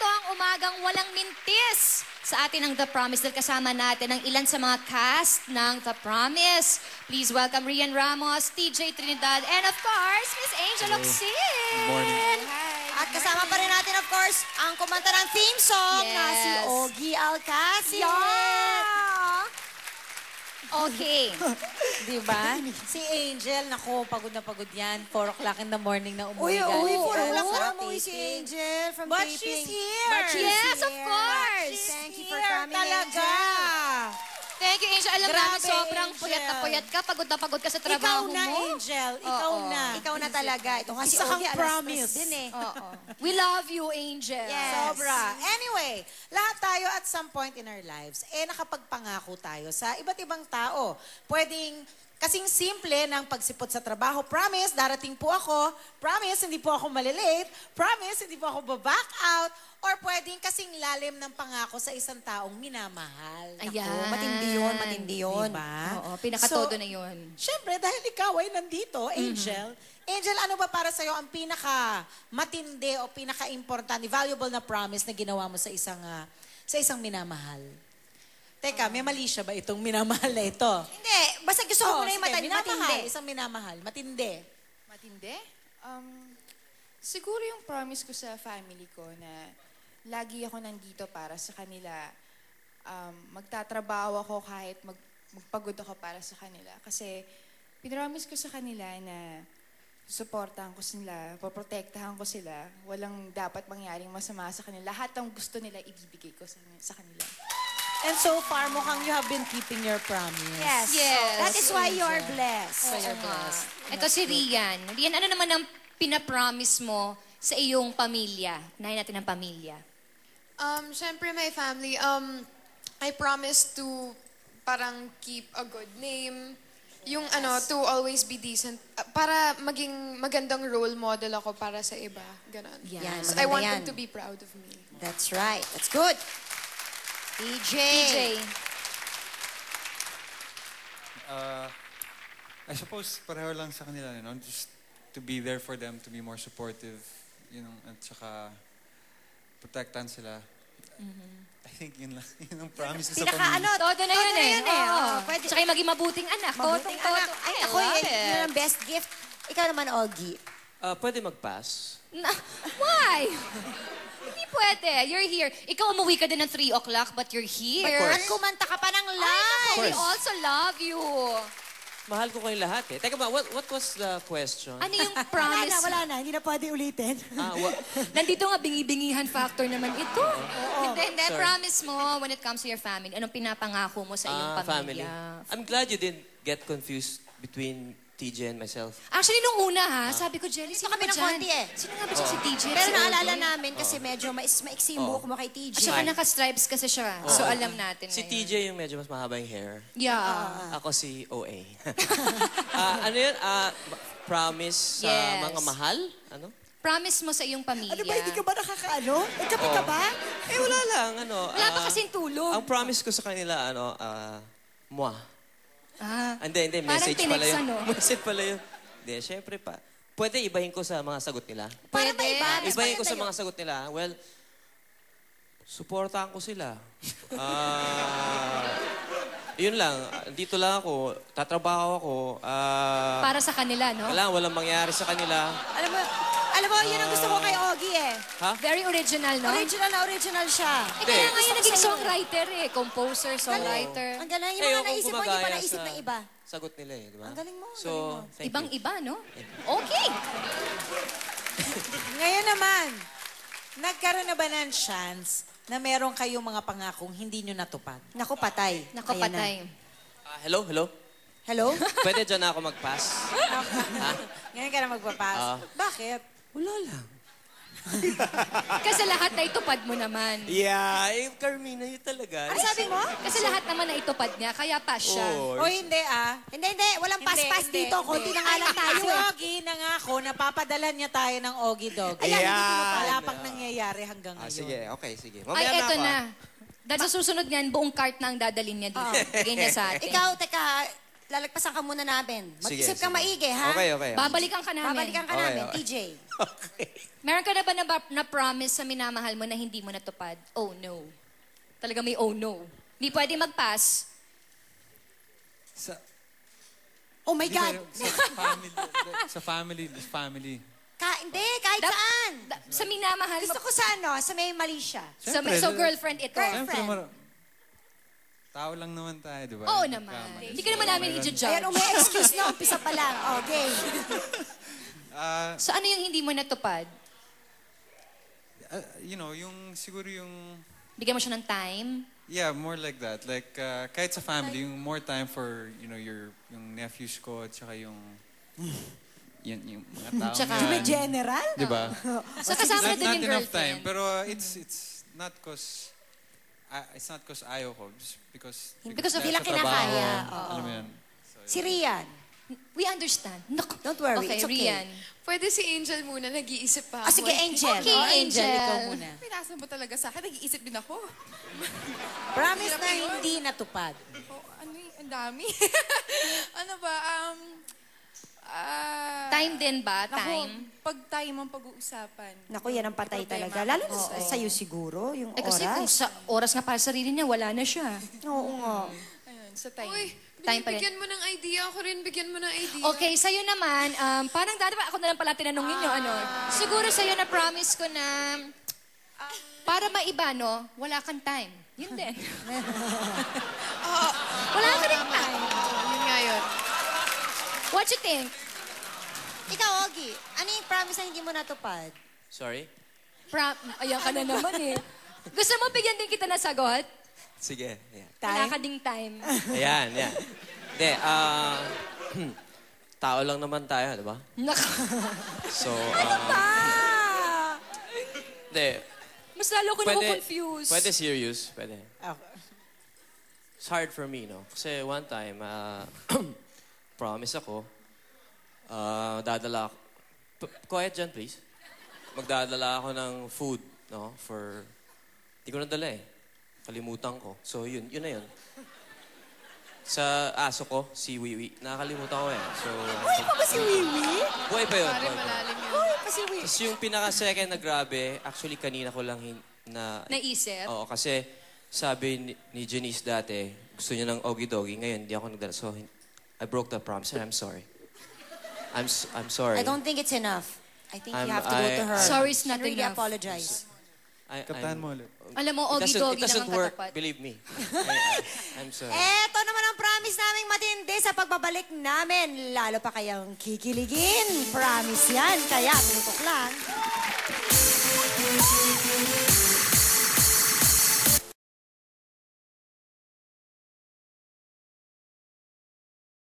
ito ang umagang walang mintis sa atin ng The Promise dahil kasama natin ang ilan sa mga cast ng The Promise. Please welcome Rian Ramos, TJ Trinidad, and of course, Miss Angel Oxin. Good morning. At kasama pa rin natin, of course, ang kumanta ng theme song na si Ogie Alcacid. Okay. Diba? Si Angel, naku, pagod na pagod yan. 4 o'clock in the morning na umuwi. 4 o'clock na na umuwi si Angel from But taping. she's here. But she's Yes, of here. course. Thank you for coming, talaga. Angel. Thank you, Angel. Alam Grabe, namin, sobrang Angel. puyat na puyat ka. Pagod na pagod ka sa Ikaw trabaho na, mo. Angel. Ikaw Oo. na. Ikaw na talaga. Ito nga si Isa kang Ogie, promise. alas 3 din eh. Oo. We love you, Angel. Yes. Sobra. Anyway, lahat tayo at some point in our lives, nakapagpangako tayo sa iba't ibang tao. Pwedeng kasing simple ng pagsipot sa trabaho. Promise, darating po ako. Promise, hindi po ako malilate. Promise, hindi po ako baback out. Or pwedeng kasing lalim ng pangako sa isang taong minamahal. Ayan. Oh, matindi yun, matindi yun. Diba? Oo, pinakatodo na yun. Siyempre, dahil ikaw ay nandito, Angel. Angel, ano ba para sa'yo ang pinaka-matindi o pinaka-importante, valuable na promise na ginawa mo sa isang minamahal? Teka, may mali siya ba itong minamahal na ito? Hindi, basta gusto ko muna yung matindi. Isang minamahal. Matindi. Matindi? Siguro yung promise ko sa family ko na lagi ako nandito para sa kanila. Magtatrabaho ako kahit magpagod ako para sa kanila. Kasi pinromise ko sa kanila na suportahan ko sila, poprotektahan ko sila. Walang dapat mangyaring masama sa kanila. Lahat ng gusto nila ibibigay ko sa kanila. And so far, mukhang you have been keeping your promise. Yes. Yes. That is why you are blessed. So you're blessed. Ito si Rian. Rian, ano naman ang pinapromise mo sa iyong pamilya? Unahin natin ang pamilya. Syempre, my family, I promise to parang keep a good name. Yung to always be decent. Para maging magandang role model ako para sa iba. Ganon. Yan, So I want maganda yan. them to be proud of me. That's right. That's good. TJ. I suppose pareho lang sa kanila, just to be there for them, to be more supportive, at saka protektahan sila. I think yun lang, yun ang promise ko sa pamilya. Todo na yun eh. Oo. Pwede. Tsaka yung maging mabuting anak. Mabuting anak. Ay, ako, love yun it. ang best gift. Ikaw naman, Ogie. Pwede mag-pass. Why? Hindi pwede. You're here. Ikaw umuwi ka din ng 3 o'clock, but you're here. At kumanta ka pa ng Ay, live. we also love you. Mahal ko kayo lahat eh. Teka ba, what was the question? Ano yung Wala promise? na, wala na. Hindi na pwede ulitin. Nandito nga bingi-bingihan factor naman ito. Hindi, Sorry. promise mo when it comes to your family. Anong pinapangako mo sa iyong family. pamilya? I'm glad you didn't get confused between TJ and myself. Actually, nung una sabi ko, Jelly, sino kami ba ng dyan? konti eh. Sino nga ba dyan si TJ? Pero Si naalala Ogie? namin kasi medyo maiksi yung buhok mo kay TJ. At saka naka-stripes kasi siya. So, alam natin Si ngayon. TJ yung medyo mas mahaba yung hair. Yeah. Ako si OA. Ano yun? Promise sa Yes. mga mahal? Ano? Promise mo sa iyong pamilya. Ano ba, hindi ka ba nakakaano? Nagkape ka ba? Wala lang. Wala pa kasing tulog. Ang promise ko sa kanila, moi. Hindi, Parang message pala tinext, yun. ano? Message pala yun. Hindi, syempre pa. Pwede ibahin ko sa mga sagot nila. Para maiba. Ibahin ko sa mga sagot nila. Well, suportahan ko sila. Yun lang. Dito lang ako. Tatrabaho ako. Para sa kanila, no? Walang mangyari sa kanila. Alam mo, yun ang gusto ko kay Ogie eh. Very original, no? Original na original siya. Kaya nga yun naging songwriter eh. Composer, songwriter. Ang galing. Yung mga naisip mo, hindi pa naisip ng iba. Sagot nila eh, di ba? Ang galing mo, ang So, galing mo. thank you. Ibang-iba, no? Okay. Ngayon naman, nagkaroon na ba ng chance na meron kayong mga pangakong hindi nyo natupad? Naku, patay. Naku, Ayan na. patay. Hello? Hello? Pwede dyan ako mag-pass? Ngayon ka na magpapas. Bakit? Wala lang. Kasi lahat na itupad mo naman. Yeah, Carmina, yun talaga. Ano sabi mo? Kasi lahat naman na itupad niya, kaya pa siya. O hindi Hindi. Walang pas-pas Hindi, dito. hindi. Konti na nga lang tayo Si eh. Ogie nangako na papadalan niya tayo ng Ogie Dog. Ayan, hindi pinapala. Wala pang nangyayari hanggang ngayon. Sige, okay, sige. Ay, Mamaya eto na. na. Dahil sa susunod niyan, buong cart na ang dadalhin niya dito. Bigay niya sa atin. Ikaw, teka, lalagpasan ka muna namin. Sige, Mag-isip kang sige. maigi, ha? Okay, okay. Babalikan ka namin. Babalikan ka Okay, namin, okay. TJ. Okay. Meron ka na ba na-promise sa minamahal mo na hindi mo natupad? Oh no. Talaga may oh no. Hindi pwede mag-pass. Sa, Oh my hindi God! ko- sa family. Hindi, kahit saan. Sa minamahal mo. Gusto ko sa sa may Malaysia. Siyempre, So girlfriend ito. Siyempre, tao lang naman tayo, di ba? Oo naman. Hindi ka naman namin i-judge. Ayan, may excuse na. Umpisa pa lang. Okay. So ano yung hindi mo natupad? You know, siguro yung, Bigyan mo siya ng time? yeah, more like that. Like, kahit sa family, yung more time for, you know, yung nephews ko, at saka yung mga tao Tsaka- May general? Di ba? So kasama na din Not yung enough girlfriend. time. Pero it's not cause ayaw ko. Just because Because of dahil ilang sa trabaho, kinakaya. Oo. alam mo yan. Si Rian. We understand. Naku. Don't worry, Okay, it's okay. Rian. Pwede si Angel muna, nag-iisip pa ako. Sige, Angel. Okay, Oh, Angel. Ikaw muna. Pinasa mo talaga sa akin, nag-iisip din ako. Promise na hindi natupad. Oh, ano yung, ang dami. Ano ba, Time din ba? Naku, Time? pag time ang pag-uusapan. Naku, yan ang patay Problema. talaga. Lalo na sa'yo siguro, yung Eh kasi kung oras. sa oras nga para sa sarili niya, wala na siya. Oo nga. Ayun, sa time. Uy, Time pa rin. bigyan mo ng idea. Ako rin, bigyan mo ng idea. Okay, sa'yo naman, parang dati pa ako na lang pala tinanongin nyo, ano. Siguro sa'yo na promise ko na, para maiba, no, wala kang time. Yun din. Wala ka rin time. Yun nga yun. What you think? Ikaw, Ogie, ano yung promise na hindi mo natupad? Sorry? Ayan ka na naman eh. Gusto mo bigyan din kita na sagot? Sige. Yeah. Wala ka ding time. Ayan, yan. Hindi, tao lang naman tayo, di ba? Naku. So, hindi. Mas lalo ko na-confuse. Pwede serious, pwede. Okay. It's hard for me, no? Kasi one time, promise ako, dadala ako, quiet dyan, please. Magdadala ako ng food, no? Hindi ko nadala eh. Kalimutan ko. So, yun na yun. Sa aso ko, si Wiwi, nakakalimutan ko eh. So, Buhay pa ba si Wiwi? buhay pa yun. Pare, buhay pa. malalim yun. Buhay pa si Wiwi. Tapos yung pinaka-second na grabe, actually kanina ko lang Naisip? Oo, kasi sabi ni Janice dati, gusto niya ng ogie-dogie. Ngayon, hindi ako nagdala. So, I broke the promise and I'm sorry. I'm sorry. I don't think it's enough. I think you I'm- have to go to her. Sorry is not and really enough. apologize. Kaptahan mo ulit. Alam mo, It ogie-dogie lang doesn't ang work, katapat. believe me. I'm sorry. Eto naman ang promise naming matindi sa pagbabalik namin. Lalo pa kayang kikiligin. Promise yan. Kaya tutok lang.